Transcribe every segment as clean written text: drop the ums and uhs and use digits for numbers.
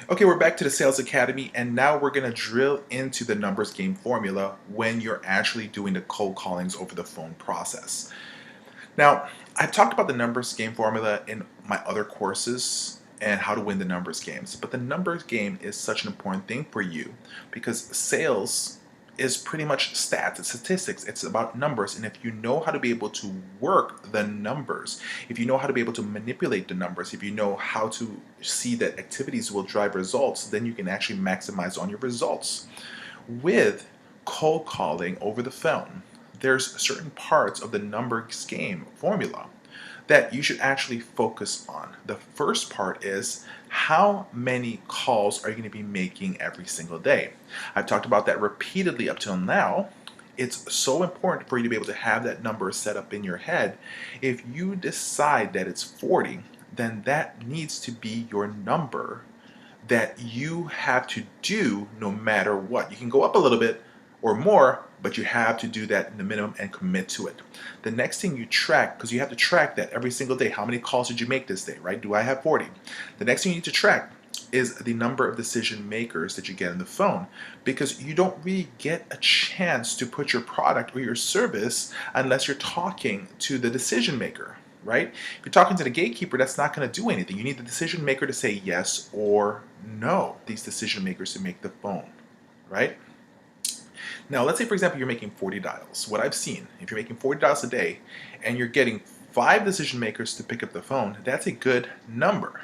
Okay, we're back to the Sales Academy, and now we're going to drill into the numbers game formula when you're actually doing the cold callings over the phone process. Now, I've talked about the numbers game formula in my other courses and how to win the numbers games, but the numbers game is such an important thing for you because sales is pretty much stats, it's statistics, it's about numbers. And if you know how to be able to work the numbers, if you know how to be able to manipulate the numbers, if you know how to see that activities will drive results, then you can actually maximize on your results. With cold calling over the phone, there's certain parts of the numbers game formula that you should actually focus on. The first part is how many calls are you going to be making every single day? I've talked about that repeatedly up till now. It's so important for you to be able to have that number set up in your head. If you decide that it's 40, then that needs to be your number that you have to do no matter what. You can go up a little bit or more, but you have to do that in the minimum and commit to it. The next thing you track, because you have to track that every single day. How many calls did you make this day, right? Do I have 40? The next thing you need to track is the number of decision makers that you get on the phone, because you don't really get a chance to put your product or your service unless you're talking to the decision maker, right? If you're talking to the gatekeeper, that's not going to do anything. You need the decision maker to say yes or no, these decision makers to make the phone, right? Now, let's say, for example, you're making 40 dials. What I've seen, if you're making 40 dials a day and you're getting 5 decision makers to pick up the phone, that's a good number,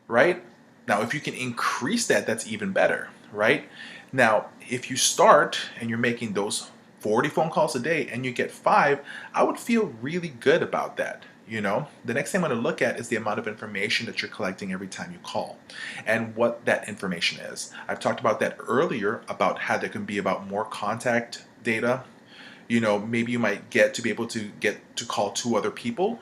right? Now, if you can increase that, that's even better, right? Now, if you start and you're making those 40 phone calls a day and you get 5, I would feel really good about that. The next thing I'm going to look at is the amount of information that you're collecting every time you call and what that information is. I've talked about that earlier about how there can be about more contact data. Maybe you might get to be able to get to call 2 other people,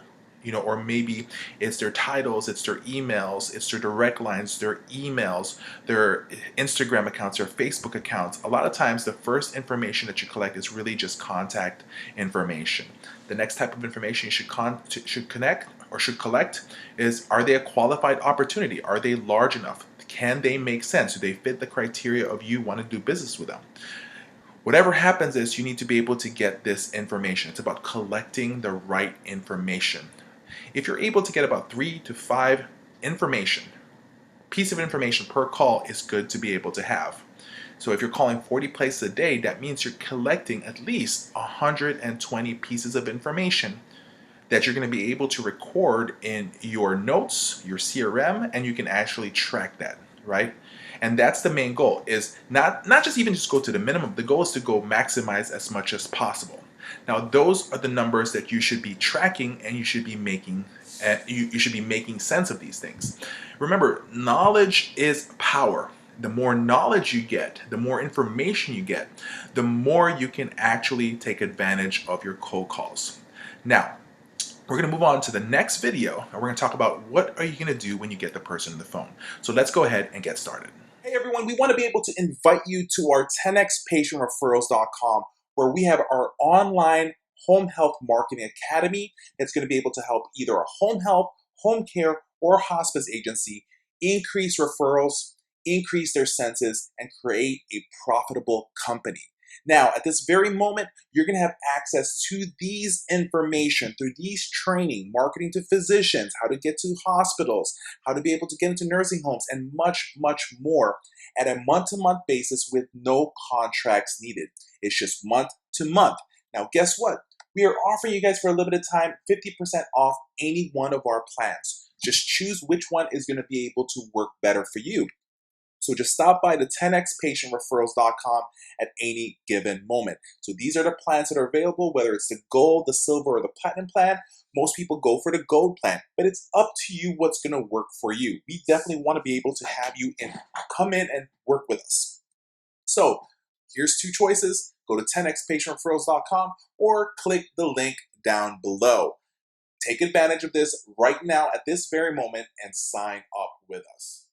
or maybe it's their titles, it's their emails, it's their direct lines, their emails, their Instagram accounts, their Facebook accounts. A lot of times the first information that you collect is really just contact information. The next type of information you should connect or should collect is, are they a qualified opportunity? Are they large enough? Can they make sense? Do they fit the criteria of you wanting to do business with them? Whatever happens is you need to be able to get this information. It's about collecting the right information. If you're able to get about 3 to 5 piece of information per call is good to be able to have. So if you're calling 40 places a day, that means you're collecting at least 120 pieces of information that you're going to be able to record in your notes, your CRM, and you can actually track that, right? And that's the main goal, is not just even just go to the minimum. The goal is to go maximize as much as possible. Now, those are the numbers that you should be tracking, and you should be making you should be making sense of these things. Remember, knowledge is power. The more knowledge you get, the more information you get, the more you can actually take advantage of your cold calls. Now, we're going to move on to the next video, and we're going to talk about what are you going to do when you get the person on the phone. So let's go ahead and get started. Hey everyone, we want to be able to invite you to our 10xpatientreferrals.com, where we have our online home health marketing academy that's going to be able to help either a home health, home care, or hospice agency increase referrals, increase their census, and create a profitable company. Now, at this very moment, you're going to have access to these information through these training, marketing to physicians, how to get to hospitals, how to be able to get into nursing homes, and much, much more at a month-to-month basis with no contracts needed. It's just month to month. Now, guess what? We are offering you guys for a limited time 50% off any one of our plans. Just choose which one is going to be able to work better for you. So just stop by the 10xpatientreferrals.com at any given moment. So these are the plans that are available, whether it's the gold, the silver, or the platinum plan. Most people go for the gold plan, but it's up to you what's going to work for you. We definitely want to be able to have you come in and work with us. So here's 2 choices. Go to 10xpatientreferrals.com or click the link down below. Take advantage of this right now at this very moment and sign up with us.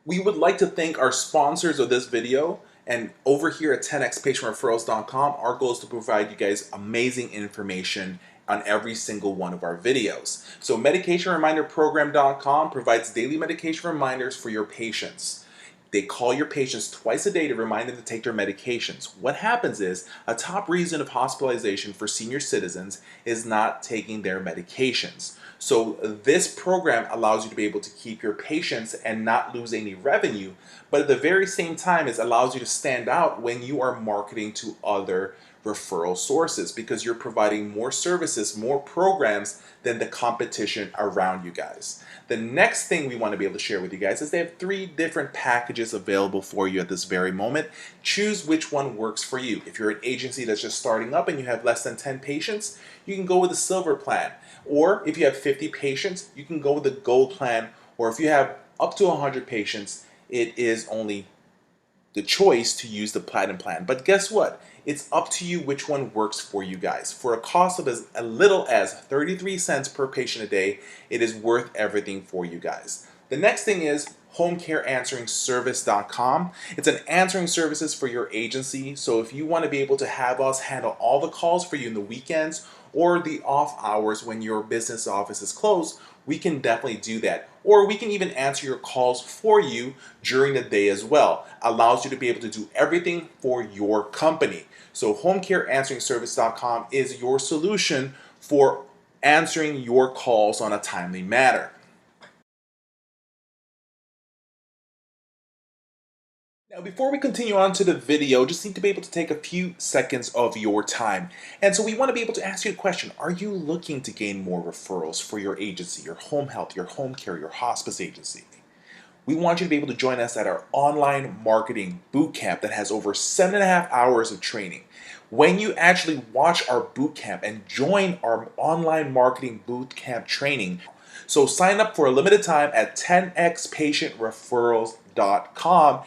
We would like to thank our sponsors of this video. And over here at 10xpatientreferrals.com, our goal is to provide you guys amazing information on every single one of our videos. So medicationreminderprogram.com provides daily medication reminders for your patients. They call your patients twice a day to remind them to take their medications. What happens is a top reason of hospitalization for senior citizens is not taking their medications. So this program allows you to be able to keep your patients and not lose any revenue, but at the very same time, it allows you to stand out when you are marketing to other referral sources because you're providing more services, more programs than the competition around you guys. The next thing we want to be able to share with you guys is they have 3 different packages available for you at this very moment. Choose which one works for you. If you're an agency that's just starting up and you have less than 10 patients, you can go with the silver plan. Or if you have 50 patients, you can go with the gold plan. Or if you have up to 100 patients, it is only the choice to use the platinum plan. But guess what? It's up to you which one works for you guys. For a cost of as little as 33 cents per patient a day, it is worth everything for you guys. The next thing is homecareansweringservice.com. It's an answering services for your agency. So if you want to be able to have us handle all the calls for you in the weekends or the off hours when your business office is closed, we can definitely do that. Or we can even answer your calls for you during the day as well. Allows you to be able to do everything for your company. So homecareansweringservice.com is your solution for answering your calls on a timely manner. Now, before we continue on to the video, just need to be able to take a few seconds of your time. And so we want to be able to ask you a question. Are you looking to gain more referrals for your agency, your home health, your home care, your hospice agency? We want you to be able to join us at our Online Marketing Bootcamp that has over 7.5 hours of training. When you actually watch our bootcamp and join our Online Marketing Bootcamp training, so sign up for a limited time at 10xpatientreferrals.com